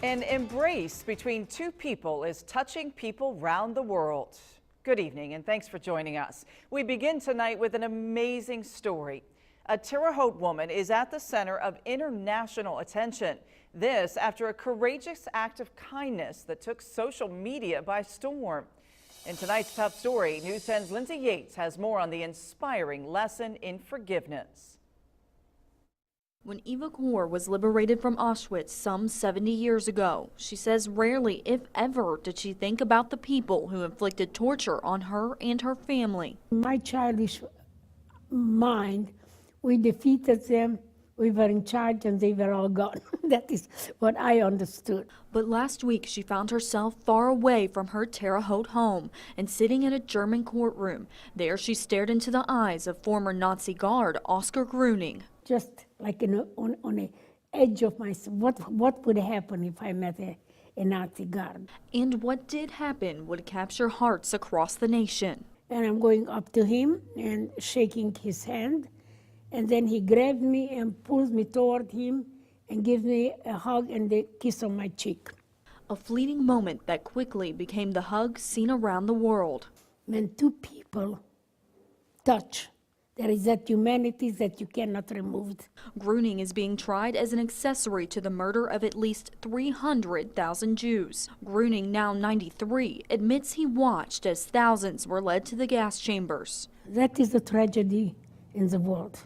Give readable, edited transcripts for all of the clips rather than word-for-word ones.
An embrace between two people is touching people round the world. Good evening and thanks for joining us. We begin tonight with an amazing story. A Terre Haute woman is at the center of international attention. This after a courageous act of kindness that took social media by storm. In tonight's top story, News 10's Lindsay Yates has more on the inspiring lesson in forgiveness. When Eva Kaur was liberated from Auschwitz some 70 years ago, she says rarely, if ever, did she think about the people who inflicted torture on her and her family. My childish mind, we defeated them, we were in charge and they were all gone. That is what I understood. But last week she found herself far away from her Terre Haute home and sitting in a German courtroom. There she stared into the eyes of former Nazi guard Oskar Gruning. Just like on the edge of myself, what would happen if I met a Nazi guard? And what did happen would capture hearts across the nation. And I'm going up to him and shaking his hand, and then he grabbed me and pulls me toward him and gives me a hug and a kiss on my cheek. A fleeting moment that quickly became the hug seen around the world. When two people touch, there is that humanity that you cannot remove. Gruning is being tried as an accessory to the murder of at least 300,000 Jews. Gruning, now 93, admits he watched as thousands were led to the gas chambers. That is a tragedy in the world,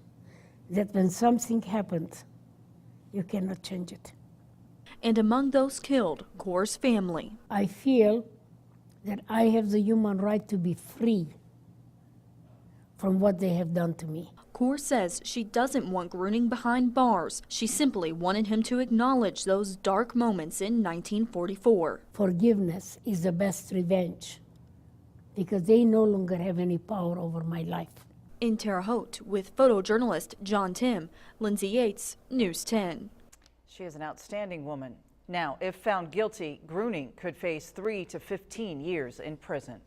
that when something happens, you cannot change it. And among those killed, Kaur's family. I feel that I have the human right to be free from what they have done to me. Kaur says she doesn't want Gruning behind bars. She simply wanted him to acknowledge those dark moments in 1944. Forgiveness is the best revenge because they no longer have any power over my life. In Terre Haute, with photojournalist John Tim, Lindsay Yates, News 10. She is an outstanding woman. Now, if found guilty, Gruning could face 3 to 15 years in prison.